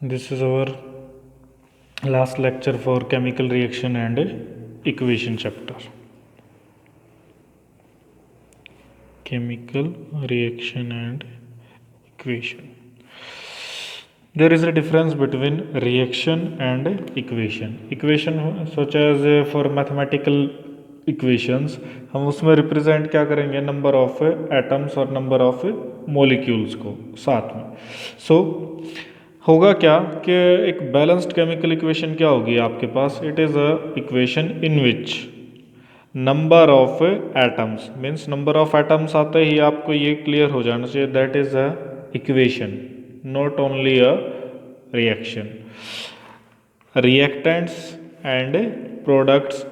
This is our last lecture for chemical reaction and equation chapter. Chemical reaction and equation. There is a difference between reaction and equation. Equation such as for mathematical equations हम उसमें represent क्या करेंगे, number of atoms और number of molecules को साथ में. सो होगा क्या कि एक बैलेंस्ड केमिकल इक्वेशन क्या होगी आपके पास. It is a equation in which number of atoms means number of atoms आते ही आपको ये क्लियर हो जाना चाहिए that is a equation, not only a reaction. Reactants and products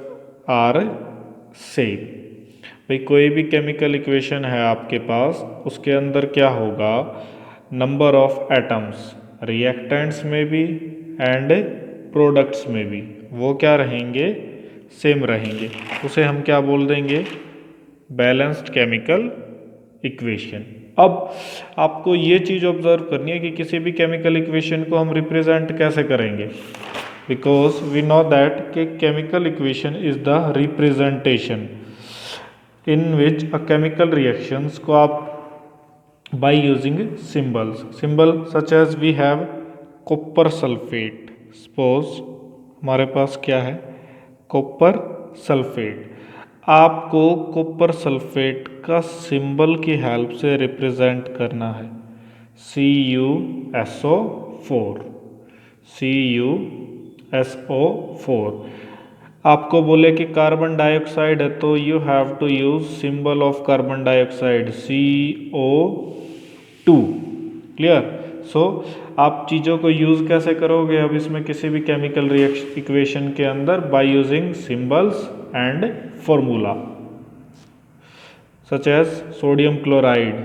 are same. भाई कोई भी केमिकल इक्वेशन है आपके पास, उसके अंदर क्या होगा, नंबर ऑफ एटम्स रिएक्टेंट्स में भी एंड प्रोडक्ट्स में भी वो क्या रहेंगे, सेम रहेंगे. उसे हम क्या बोल देंगे, बैलेंस्ड केमिकल इक्वेशन. अब आपको ये चीज़ ऑब्जर्व करनी है कि किसी भी केमिकल इक्वेशन को हम रिप्रेजेंट कैसे करेंगे. बिकॉज वी नो दैट कि chemical equation is the representation in which a chemical reactions को आप by using symbols. Symbol such as we have copper sulfate. Suppose हमारे पास क्या है, कॉपर सल्फेट. आपको कॉपर सल्फेट का सिंबल की हेल्प से रिप्रेजेंट करना है. CuSO4. CuSO4. आपको बोले कि कार्बन डाइऑक्साइड है तो you have to use symbol of carbon dioxide CO2. Clear. So आप चीज़ों को यूज़ कैसे करोगे अब इसमें किसी भी केमिकल रिएक्शन इक्वेशन के अंदर, by using symbols and formula such as sodium chloride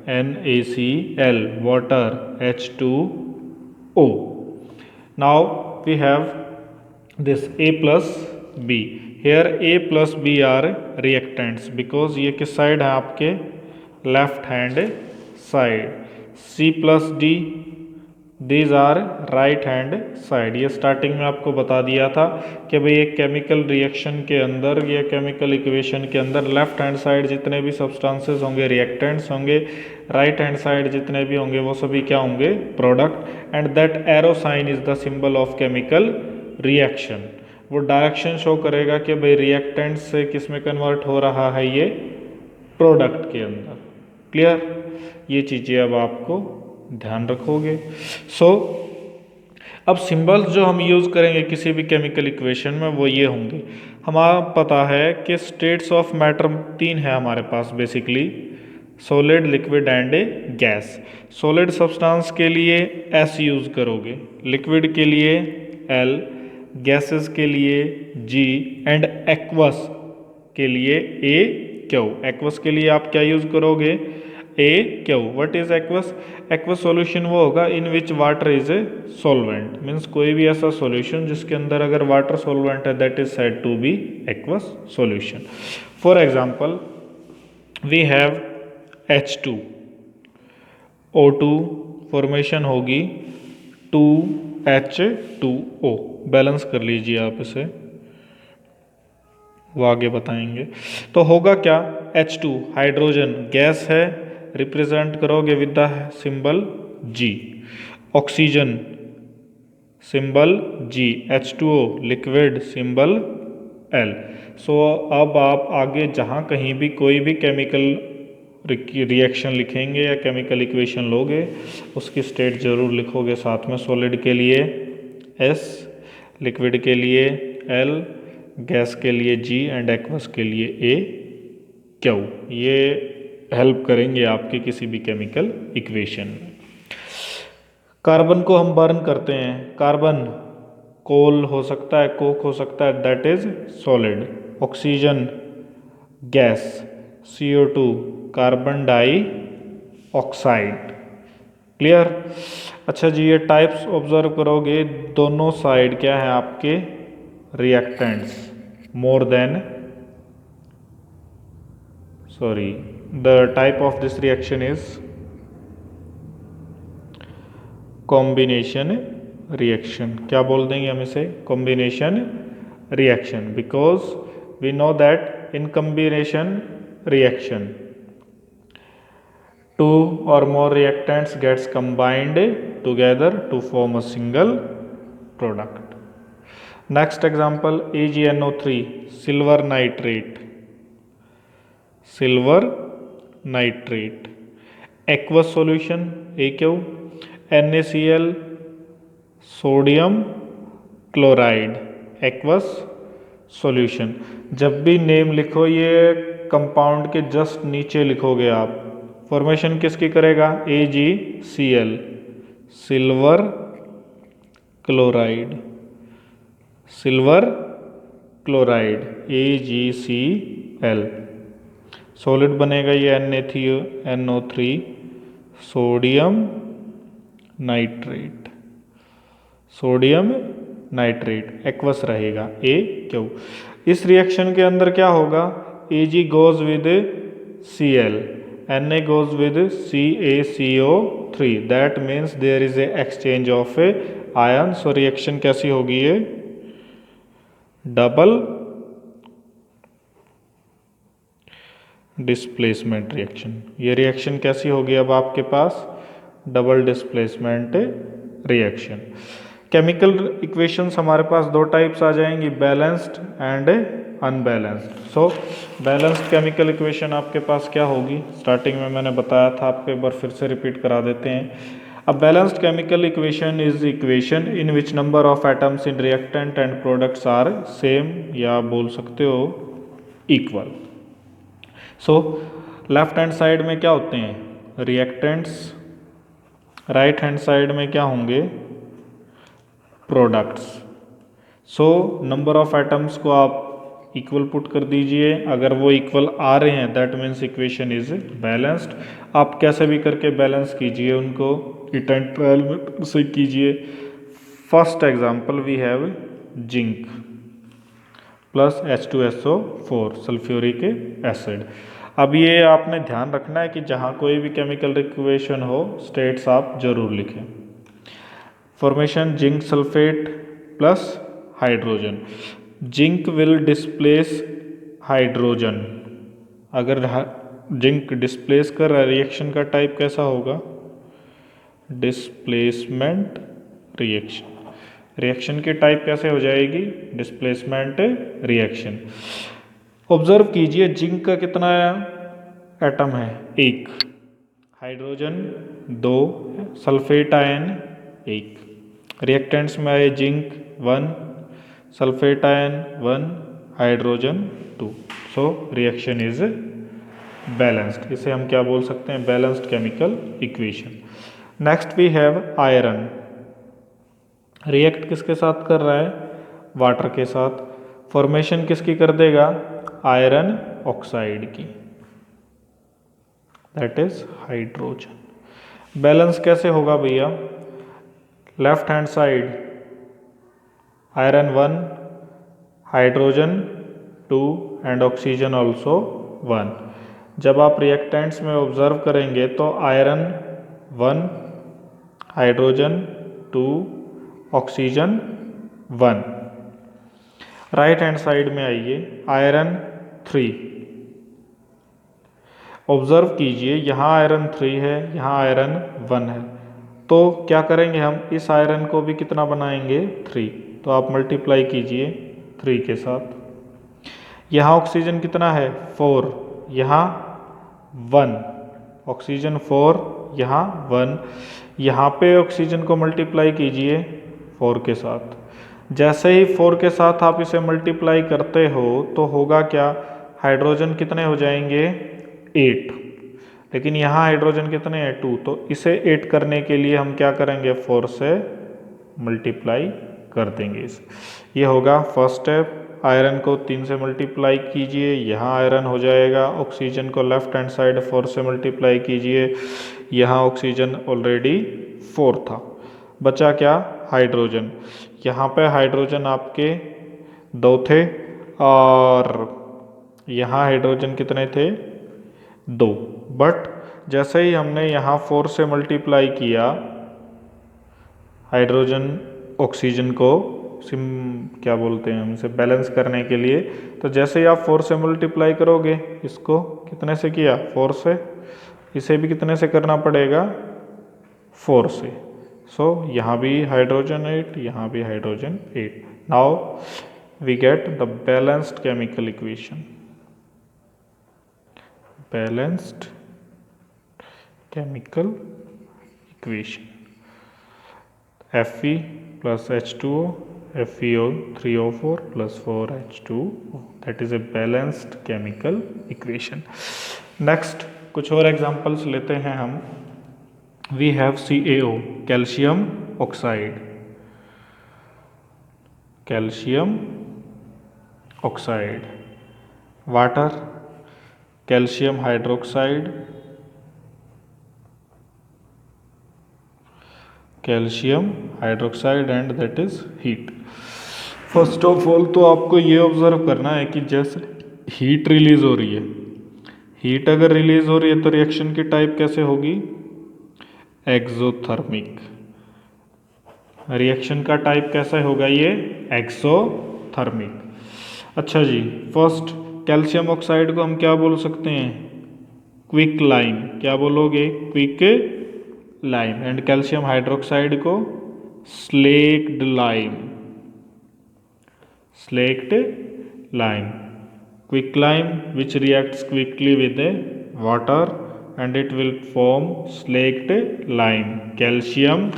NaCl, water H2O. Now we have this A plus B. Here A plus B are reactants because ये किस साइड है आपके, left hand side. C plus D, these are right hand side. ये starting में आपको बता दिया था कि भाई एक केमिकल रिएक्शन के अंदर या केमिकल इक्वेशन के अंदर लेफ्ट हैंड साइड जितने भी सब्सटेंसेस होंगे रिएक्टेंट्स होंगे, राइट हैंड साइड जितने भी होंगे वो सभी क्या होंगे, product. And that arrow sign is the symbol of chemical reaction. वो डायरेक्शन शो करेगा कि भाई रिएक्टेंट से किस में कन्वर्ट हो रहा है, ये प्रोडक्ट के अंदर. क्लियर. ये चीज़ें अब आपको ध्यान रखोगे. सो अब सिंबल्स जो हम यूज़ करेंगे किसी भी केमिकल इक्वेशन में वो ये होंगे. हमारा पता है कि स्टेट्स ऑफ मैटर 3 है हमारे पास basically, solid, liquid and gas. Solid substance के लिए S यूज़ करोगे, लिक्विड के लिए L, गैसेस के लिए G एंड एक्वस के लिए AQ. एक्वस के लिए आप क्या यूज़ करोगे, AQ. What is aqueous. Aqueous solution वो होगा in which water is a solvent. Means कोई भी ऐसा सॉल्यूशन जिसके अंदर अगर वाटर सॉल्वेंट है that is said to be aqueous solution. For example we have H2O2 formation होगी 2H2O. बैलेंस कर लीजिए आप इसे, वो आगे बताएंगे. तो होगा क्या, H2 हाइड्रोजन गैस है, रिप्रेजेंट करोगे with the symbol G. Oxygen symbol G. H2O liquid symbol L. सो अब आप आगे जहाँ कहीं भी कोई भी केमिकल रिएक्शन लिखेंगे या केमिकल इक्वेशन लोगे उसकी स्टेट जरूर लिखोगे साथ में. सॉलिड के लिए S, लिक्विड के लिए L, गैस के लिए G एंड एक्वस के लिए AQ. ये हेल्प करेंगे आपके किसी भी केमिकल इक्वेशन में. कार्बन को हम बर्न करते हैं, कार्बन कोल हो सकता है, कोक हो सकता है, that is solid. Oxygen gas, CO2 carbon dioxide. Clear. अच्छा जी, ये टाइप्स ऑब्जर्व करोगे, दोनों साइड क्या है आपके, reactants. More than the type of this reaction is combination reaction, क्या बोल देंगे हम इसे, combination reaction, because we know that in combination reaction two or more reactants gets combined together to form a single product. Next example, AgNO3 silver nitrate, silver nitrate, aqueous solution AQ, NaCl, sodium chloride, aqueous solution. जब भी name लिखो ये compound के just नीचे लिखोगे आप। Formation किसकी करेगा, AgCl, silver chloride, silver chloride AgCl। Solid बनेगा ये NaNO3, sodium nitrate, sodium nitrate, aqueous रहेगा AQ। इस रिएक्शन के अंदर क्या होगा, Ag goes with Cl, Na goes with CaCO3, that means there is a exchange of a ion। so reaction कैसी होगी ये, डबल डिस्प्लेसमेंट रिएक्शन। ये रिएक्शन कैसी होगी अब आपके पास, double displacement reaction. Chemical equations हमारे पास दो टाइप्स आ जाएंगी, balanced and unbalanced. So balanced chemical equation आपके पास क्या होगी, स्टार्टिंग में मैंने बताया था, आपको एक बार फिर से रिपीट करा देते हैं। A balanced chemical equation is equation in which number of atoms in reactant and products are same, या बोल सकते हो equal. So left hand side में क्या होते हैं, रिएक्टेंट्स, राइट हैंड साइड में क्या होंगे, products. So number of atoms को आप इक्वल पुट कर दीजिए, अगर वो इक्वल आ रहे हैं that means equation is balanced. आप कैसे भी करके बैलेंस कीजिए उनको, इट एंड ट्रायल में से कीजिए। First example we have zinc plus H2SO4 sulphuric acid. अब ये आपने ध्यान रखना है कि जहाँ कोई भी केमिकल इक्वेशन हो स्टेट्स आप जरूर लिखें। Formation zinc sulphate plus hydrogen, zinc will displace hydrogen. अगर जिंक डिस्प्लेस कर रहा है, रिएक्शन का टाइप कैसा होगा, डिस्प्लेसमेंट रिएक्शन। रिएक्शन की टाइप कैसे हो जाएगी, डिस्प्लेसमेंट रिएक्शन। ऑब्जर्व कीजिए जिंक का कितना एटम है, एक, हाइड्रोजन दो, सल्फेट आयन एक। रिएक्टेंट्स में आए zinc 1, sulphate ion 1, hydrogen 2। So reaction is balanced. इसे हम क्या बोल सकते हैं, balanced chemical equation. Next we have iron. React किसके साथ कर रहा है, वाटर के साथ। फॉर्मेशन किसकी कर देगा, आयरन ऑक्साइड की, दैट इज हाइड्रोजन। बैलेंस कैसे होगा भैया, left hand side iron 1, hydrogen 2 and oxygen also 1। जब आप रिएक्टेंट्स में ऑब्जर्व करेंगे तो iron 1, hydrogen 2, oxygen 1। Right hand side में आइए, आयरन 3। ऑब्जर्व कीजिए यहाँ आयरन 3 है, यहाँ आयरन 1 है, तो क्या करेंगे हम, इस आयरन को भी कितना बनाएंगे 3, तो आप मल्टीप्लाई कीजिए 3 के साथ। यहाँ ऑक्सीजन कितना है 4, यहाँ 1, ऑक्सीजन 4, यहाँ 1। यहाँ पे ऑक्सीजन को मल्टीप्लाई कीजिए 4 के साथ। जैसे ही 4 के साथ आप इसे मल्टीप्लाई करते हो तो होगा क्या, हाइड्रोजन कितने हो जाएंगे 8, लेकिन यहाँ हाइड्रोजन कितने हैं 2, तो इसे 8 करने के लिए हम क्या करेंगे, 4 से मल्टीप्लाई कर देंगे इसे। ये होगा फर्स्ट स्टेप। आयरन को 3 से मल्टीप्लाई कीजिए, यहाँ आयरन हो जाएगा। ऑक्सीजन को लेफ्ट हैंड साइड 4 से मल्टीप्लाई कीजिए, यहाँ ऑक्सीजन ऑलरेडी 4 था, बचा क्या, हाइड्रोजन। यहाँ पे हाइड्रोजन आपके 2 थे और यहाँ हाइड्रोजन कितने थे 2, बट जैसे ही हमने यहाँ 4 से मल्टीप्लाई किया, हाइड्रोजन ऑक्सीजन को क्या बोलते हैं हम इसे बैलेंस करने के लिए। तो जैसे ही आप 4 से मल्टीप्लाई करोगे, इसको कितने से किया 4 से, इसे भी कितने से करना पड़ेगा 4 से। सो यहाँ भी हाइड्रोजन 8, यहाँ भी hydrogen 8। Now we get the balanced chemical equation, balanced chemical equation Fe plus H2O, FeO3O4 plus 4H2O, that is a balanced chemical equation. Next कुछ और एग्जांपल्स लेते हैं हम। We have CaO, calcium oxide, calcium oxide, water, calcium hydroxide, calcium hydroxide and that is heat. First of all तो आपको ये observe करना है कि जैसे हीट रिलीज हो रही है, हीट अगर रिलीज हो रही है तो रिएक्शन की टाइप कैसे होगी, एक्सोथर्मिक। रिएक्शन का टाइप कैसा होगा, ये एक्सोथर्मिक। अच्छा जी, फर्स्ट कैल्शियम ऑक्साइड को हम क्या बोल सकते हैं, क्विक लाइम। क्या बोलोगे, quicklime. And calcium hydroxide को slaked lime, slaked lime. Quicklime which reacts quickly with water and it will form slaked lime, calcium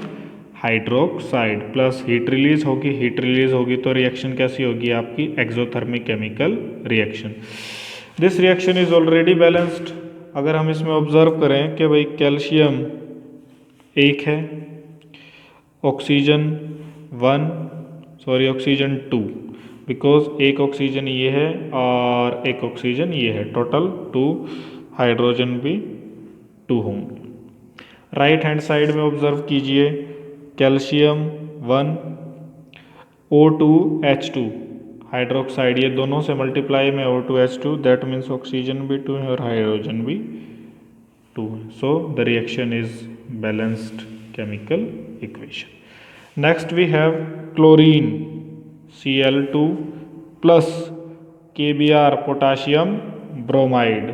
hydroxide. Plus heat release होगी, हीट रिलीज होगी तो reaction कैसी होगी आपकी, exothermic chemical reaction. This reaction is already balanced. अगर हम इसमें observe करें कि भाई कैल्शियम 1 है, ऑक्सीजन 2, बिकॉज एक ऑक्सीजन ये है और एक ऑक्सीजन ये है, टोटल 2, हाइड्रोजन भी 2 होंगे। राइट हैंड साइड में ऑब्जर्व कीजिए, कैल्शियम 1, O2H2 हाइड्रोक्साइड, ये दोनों से मल्टीप्लाई में O2H2, दैट मीन्स ऑक्सीजन भी 2 है और हाइड्रोजन भी 2 है। So the reaction is balanced chemical equation. Next we have chlorine Cl2 plus KBr potassium bromide,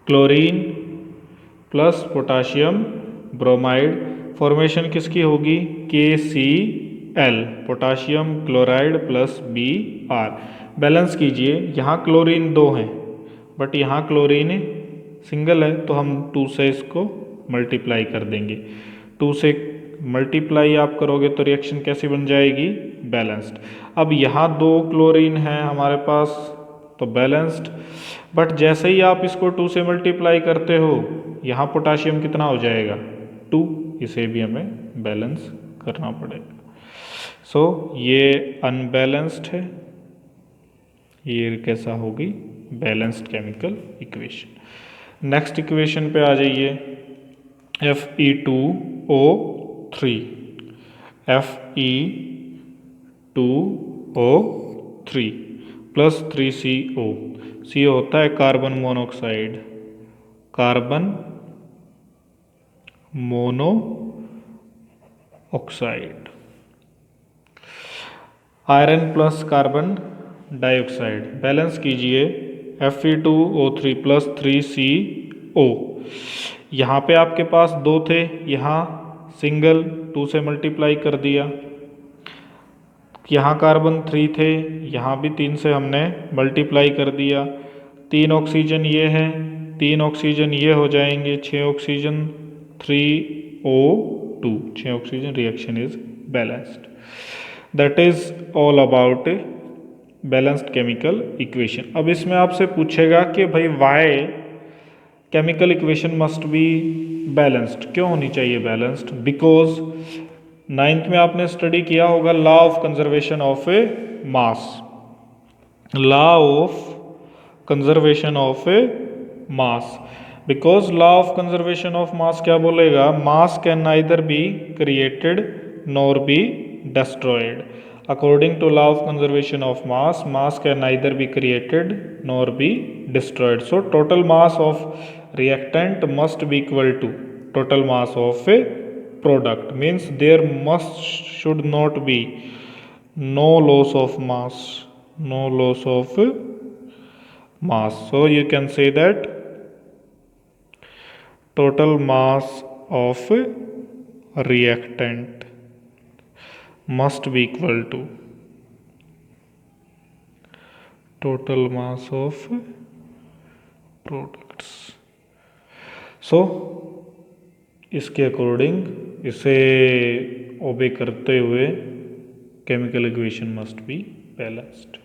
chlorine plus potassium bromide, formation किसकी होगी, KCl, potassium chloride plus Br। Balance कीजिए, यहाँ chlorine 2 हैं बट यहाँ क्लोरीन सिंगल है, तो हम 2 से इसको मल्टीप्लाई कर देंगे। 2 से मल्टीप्लाई आप करोगे तो रिएक्शन कैसी बन जाएगी, बैलेंस्ड। अब यहाँ 2 क्लोरीन है हमारे पास तो बैलेंस्ड, बट जैसे ही आप इसको 2 से मल्टीप्लाई करते हो, यहाँ पोटाशियम कितना हो जाएगा 2, इसे भी हमें बैलेंस करना पड़ेगा। सो ये अनबैलेंस्ड है, ये कैसा होगी, balanced chemical equation. Next equation पे आ जाइए, Fe2O3, Fe2O3 plus 3CO, CO होता है carbon monoxide, carbon monoxide. Iron plus carbon dioxide, balance कीजिए, Fe2O3 प्लस 3CO। यहाँ पे आपके पास 2 थे, यहाँ सिंगल 2 से मल्टीप्लाई कर दिया। यहाँ कार्बन 3 थे, यहाँ भी 3 से हमने मल्टीप्लाई कर दिया। 3 ऑक्सीजन ये है, 3 ऑक्सीजन ये हो जाएंगे, 6 oxygen 3O2, 6 oxygen, reaction is balanced. That is all about balanced chemical equation. अब इसमें आपसे पूछेगा कि भाई why chemical equation must be balanced, क्यों होनी चाहिए बैलेंस्ड, बिकॉज 9th में आपने स्टडी किया होगा law of conservation of A mass, law of conservation of A mass, because law of conservation of mass क्या बोलेगा, मास can neither be created nor be destroyed. According to law of conservation of mass, mass can neither be created nor be destroyed. So total mass of reactant must be equal to total mass of a product means there should not be no loss of mass, no loss of mass. So you can say that total mass of reactant must be equal to total mass of products. So इसके according इसे ओबे करते हुए chemical equation must be balanced.